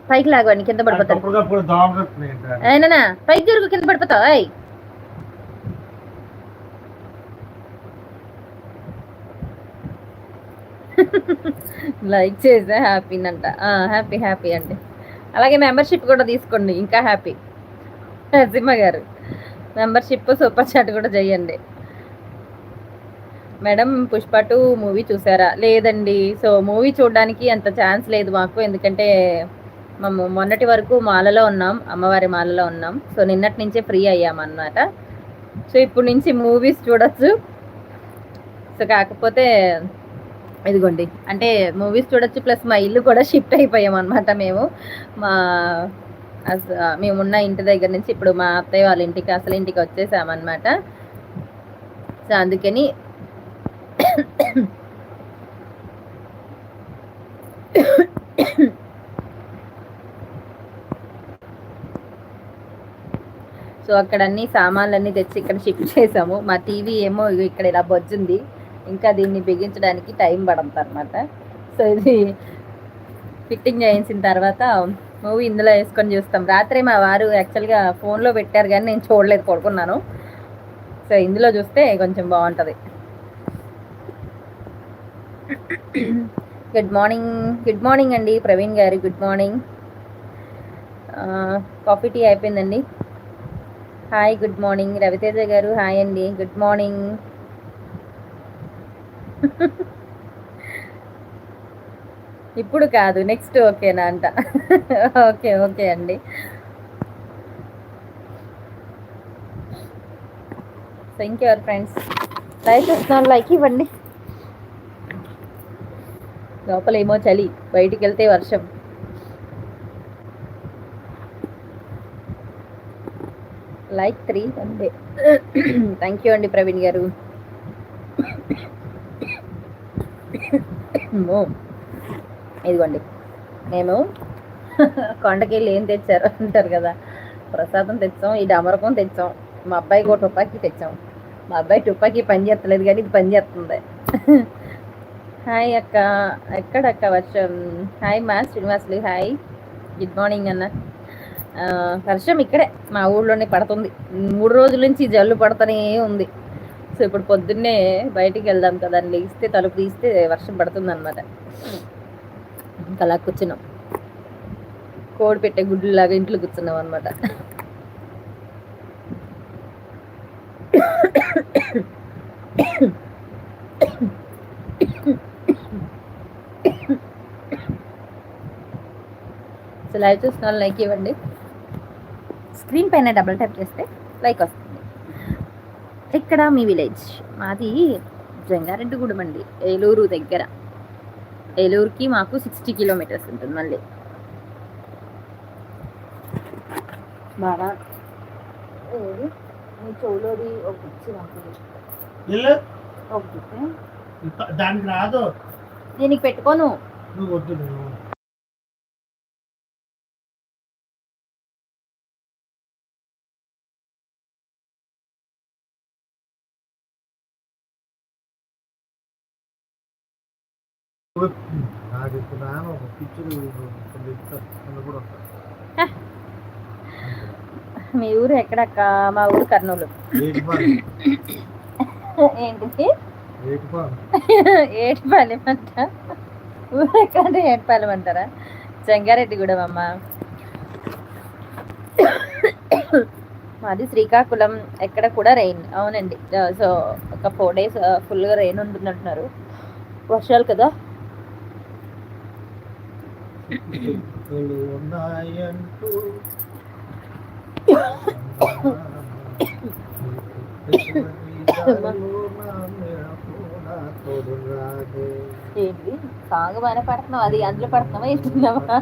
పైకి లాగండి, కింద పడిపోతాను. అయినా పైకి జరుగు, కింద పడిపోతావు. లైక్ చేసా హ్యాపీనంట. హ్యాపీ హ్యాపీ అండి. అలాగే మెంబర్షిప్ కూడా తీసుకోండి, ఇంకా హ్యాపీ. నరసింహ గారు మెంబర్షిప్ సూపర్ చాట్ కూడా చేయండి. మేడం పుష్ప 2 మూవీ చూసారా? లేదండి. సో మూవీ చూడడానికి అంత ఛాన్స్ లేదు మాకు, ఎందుకంటే మేము మొన్నటి వరకు మాలలో ఉన్నాం, అమ్మవారి మాలలో ఉన్నాం. సో నిన్నటి నుంచే ఫ్రీ అయ్యామన్నమాట. సో ఇప్పుడు నుంచి మూవీస్ చూడొచ్చు. సో కాకపోతే ఇదిగోండి, అంటే మూవీస్ చూడొచ్చు, ప్లస్ మా ఇల్లు కూడా షిఫ్ట్ అయిపోయాం అనమాట. మేమున్న ఇంటి దగ్గర నుంచి ఇప్పుడు మా అత్తయ్య వాళ్ళ ఇంటికి, అసలు ఇంటికి వచ్చేసామన్నమాట. సో అందుకని సో అక్కడ అన్ని సామాన్లన్నీ తెచ్చి ఇక్కడ షిఫ్ట్ చేసాము. మా టీవీ ఏమో ఇక్కడ ఇలా బొజ్జుంది, ఇంకా దీన్ని బిగించడానికి టైం పడుతుంది అనమాట. సో ఇది ఫిట్టింగ్ చేయించిన తర్వాత మూవీ ఇందులో వేసుకొని చూస్తాం. రాత్రి మా వారు యాక్చువల్గా ఫోన్లో పెట్టారు కానీ నేను చూడలేదు, పడుకున్నాను. సో ఇందులో చూస్తే కొంచెం బాగుంటుంది. గుడ్ మార్నింగ్, గుడ్ మార్నింగ్ అండి ప్రవీణ్ గారు, గుడ్ మార్నింగ్. కాఫీ టీ అయిపోయిందండి. హాయ్, గుడ్ మార్నింగ్ రవితేజ గారు, హాయ్ అండి, గుడ్ మార్నింగ్. ఇప్పుడు కాదు, నెక్స్ట్ ఓకేనా అంట. ఓకే ఓకే అండి. Thank you our friends. Like ఇస్తున్నాను, లైక్ ఇవ్వండి. లోపల ఏమో చలి, బయటికి వెళ్తే వర్షం. లైక్ 3 అంతే. థ్యాంక్ యూ అండి ప్రవీణ్ గారు. ఇదిగోండి, మేము కొండకెళ్ళి ఏం తెచ్చారు అంటారు కదా, ప్రసాదం తెచ్చాం, ఈ డమరకం తెచ్చాం, మా అబ్బాయికి ఒక తుపాకీ తెచ్చాం. మా అబ్బాయి తుపాకీ పని చేస్తలేదు కానీ ఇది పని చేస్తుంది. హాయ్ అక్క, ఎక్కడక్క వర్షం? హాయ్ మా శ్రీనివాసులు, హాయ్, గుడ్ మార్నింగ్ అన్న. వర్షం ఇక్కడే మా ఊళ్ళోనే పడుతుంది. 3 రోజుల నుంచి జల్లు పడుతూనే ఉంది. సో ఇప్పుడు పొద్దున్నే బయటికి వెళ్దాం కదా అని లేస్తే, తలుపు తీస్తే వర్షం పడుతుంది అనమాట. ఇంకా అలా కూర్చున్నాం, కోడి పెట్టే గుడ్లులాగా ఇంట్లో కూర్చున్నాం అనమాట. సో లైవ్ చూసిన వాళ్ళు లైక్ ఇవ్వండి. స్క్రీన్ పైన డబుల్ ట్యాప్ చేస్తే లైక్ వస్తుంది. ఇక్కడ మీ విలేజ్, మాది జంగారెడ్డిగూడెం అండి, ఏలూరు దగ్గర. ఏలూరుకి మాకు 60 కిలోమీటర్స్ ఉంటుంది. మళ్ళీ బాగా మీ చెవులోది దానికి రాదు, దీనికి పెట్టుకోను. మీ ఊరు ఎక్కడక్క? మా ఊరు కర్నూలు. ఏంటిది? ఏటిపాలెం అంట. ఊరు ఎక్కడంటే ఏటిపాలెం అంటారా? జంగారెడ్డిగూడెం అమ్మ. మాది శ్రీకాకుళం. ఎక్కడ కూడా రెయిన్. అవునండి. సో ఒక 4 days ఫుల్గా రెయిన్ ఉంటుందంటున్నారు, వర్షాలు కదా. ఏంటి సాంగ్ బాగానే పడుతున్నావు, అది అందులో పడుతున్నావా ఇస్తున్నావా?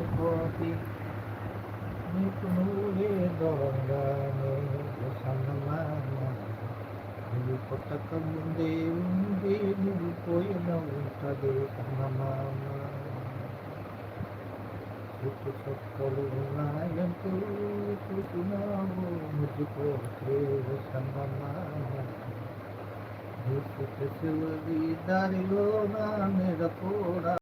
కొట్టక ముందే ఉంది నువ్వు పోయిన ఉంటుంది చుట్టుపక్కలు ఉన్నాయంటూ చూసినావు ముద్దుకోట్లే దారిలో నా మీద కూడా